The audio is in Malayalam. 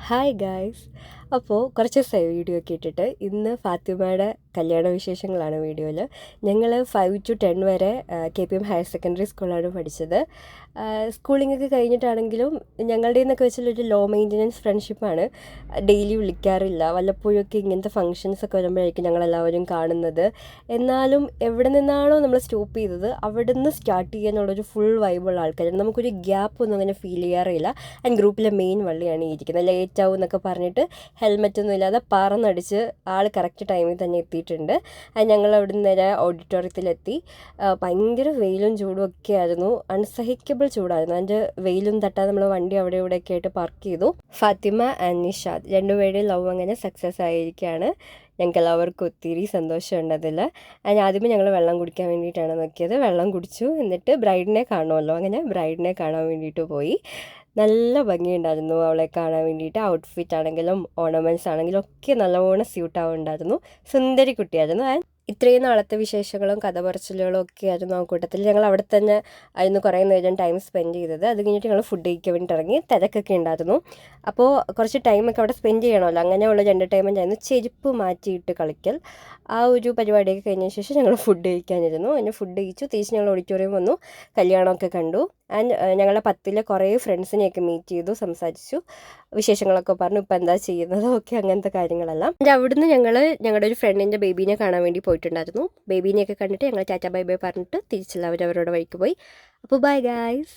Hi guys. അപ്പോൾ കുറച്ച് ദിവസമായി വീഡിയോ ഒക്കെ ഇട്ടിട്ട്. ഇന്ന് ഫാത്തിമയുടെ കല്യാണ വിശേഷങ്ങളാണ് വീഡിയോയിൽ. ഞങ്ങൾ 5 to 10 വരെ KPM ഹയർ സെക്കൻഡറി സ്കൂളാണ് പഠിച്ചത്. സ്കൂളിംഗ് ഒക്കെ കഴിഞ്ഞിട്ടാണെങ്കിലും ഞങ്ങളുടെ എന്നൊക്കെ വെച്ചാലൊരു ലോ മെയിൻ്റനൻസ് ഫ്രണ്ട്ഷിപ്പാണ്. ഡെയിലി വിളിക്കാറില്ല, വല്ലപ്പോഴൊക്കെ ഇങ്ങനത്തെ ഫങ്ഷൻസൊക്കെ വരുമ്പോഴായിരിക്കും ഞങ്ങളെല്ലാവരും കാണുന്നത്. എന്നാലും എവിടെ നിന്നാണോ നമ്മൾ സ്റ്റോപ്പ് ചെയ്തത് അവിടെ നിന്ന് സ്റ്റാർട്ട് ചെയ്യാനുള്ളൊരു ഫുൾ വൈബുള്ള ആൾക്കാരാണ്. നമുക്കൊരു ഗ്യാപ്പ് ഒന്നും അങ്ങനെ ഫീൽ ചെയ്യാറില്ല. ആൻഡ് ഗ്രൂപ്പിലെ മെയിൻ വള്ളിയാണ് ഈ ഇരിക്കുന്നത്. ലേറ്റ് ആവും എന്നൊക്കെ പറഞ്ഞിട്ട് ഹെൽമെറ്റൊന്നും ഇല്ലാതെ പറന്നടിച്ച് ആൾ കറക്റ്റ് ടൈമിൽ തന്നെ എത്തിയിട്ടുണ്ട്. ഞങ്ങൾ അവിടെ നിന്ന് നേരെ ഓഡിറ്റോറിയത്തിലെത്തി. ഭയങ്കര വെയിലും ചൂടും ഒക്കെ ആയിരുന്നു, അൺസഹിക്കബിൾ ചൂടായിരുന്നു. അതിൻ്റെ വെയിലും തട്ടാതെ നമ്മൾ വണ്ടി അവിടെ ഇവിടെയൊക്കെ ആയിട്ട് പാർക്ക് ചെയ്തു. ഫാത്തിമ ആൻഡ് നിഷാദ് രണ്ടുപേരുടെയും ലവ് അങ്ങനെ സക്സസ് ആയിരിക്കുകയാണ്. ഞങ്ങൾക്ക് എല്ലാവർക്കും ഒത്തിരി സന്തോഷമുണ്ട് അതിൽ. ആദ്യമേ ഞങ്ങൾ വെള്ളം കുടിക്കാൻ വേണ്ടിയിട്ടാണ് നോക്കിയത്. വെള്ളം കുടിച്ചു, എന്നിട്ട് ബ്രൈഡിനെ കാണുമല്ലോ, അങ്ങനെ ബ്രൈഡിനെ കാണാൻ വേണ്ടിയിട്ട് പോയി. നല്ല ഭംഗിയുണ്ടായിരുന്നു അവളെ കാണാൻ വേണ്ടിയിട്ട്. ഔട്ട്ഫിറ്റ് ആണെങ്കിലും ഓർണമെൻറ്റ്സ് ആണെങ്കിലും ഒക്കെ നല്ലവണ്ണം സ്യൂട്ടാവുണ്ടായിരുന്നു. സുന്ദരി കുട്ടിയായിരുന്നു. ഇത്രയും നാളത്തെ വിശേഷങ്ങളും കഥ പറച്ചിലുകളും ഒക്കെ ആയിരുന്നു ആ കൂട്ടത്തിൽ. ഞങ്ങൾ അവിടെ തന്നെ ആയിരുന്നു കുറേ നേരം ടൈം സ്പെൻഡ് ചെയ്തത്. അത് കഴിഞ്ഞിട്ട് ഞങ്ങൾ ഫുഡ് കഴിക്കാൻ വേണ്ടിയിട്ട് ഇറങ്ങി. തിരക്കൊക്കെ ഉണ്ടായിരുന്നു, അപ്പോൾ കുറച്ച് ടൈമൊക്കെ അവിടെ സ്പെൻഡ് ചെയ്യണമല്ലോ. അങ്ങനെയുള്ളൊരു എൻ്റർടൈൻമെൻ്റ് ആയിരുന്നു ചെരുപ്പ് മാറ്റിയിട്ട് കളിക്കൽ. ആ ഒരു പരിപാടിയൊക്കെ കഴിഞ്ഞ ശേഷം ഞങ്ങൾ ഫുഡ് കഴിക്കാനിരുന്നു. പിന്നെ ഫുഡ് കഴിച്ചു, തിരിച്ച് ഞങ്ങൾ ഓഡിറ്റോറിയം വന്നു, കല്യാണമൊക്കെ കണ്ടു. ആൻഡ് ഞങ്ങളുടെ 10ലെ കുറേ ഫ്രണ്ട്സിനെയൊക്കെ മീറ്റ് ചെയ്തു, സംസാരിച്ചു, വിശേഷങ്ങളൊക്കെ പറഞ്ഞു, ഇപ്പം എന്താ ചെയ്യുന്നത് ഒക്കെ അങ്ങനത്തെ കാര്യങ്ങളെല്ലാം. എൻ്റെ അവിടുന്ന് ഞങ്ങളുടെ ഒരു ഫ്രണ്ടിൻ്റെ ബേബീനെ കാണാൻ വേണ്ടി പോയിട്ടുണ്ടായിരുന്നു. ബേബീനെയൊക്കെ കണ്ടിട്ട് ഞങ്ങൾ ടാറ്റ ബൈ ബൈ പറഞ്ഞിട്ട് തിരിച്ചെല്ലാവരും അവരുടെ വഴിക്ക് പോയി. അപ്പോൾ ബൈ ഗായ്സ്.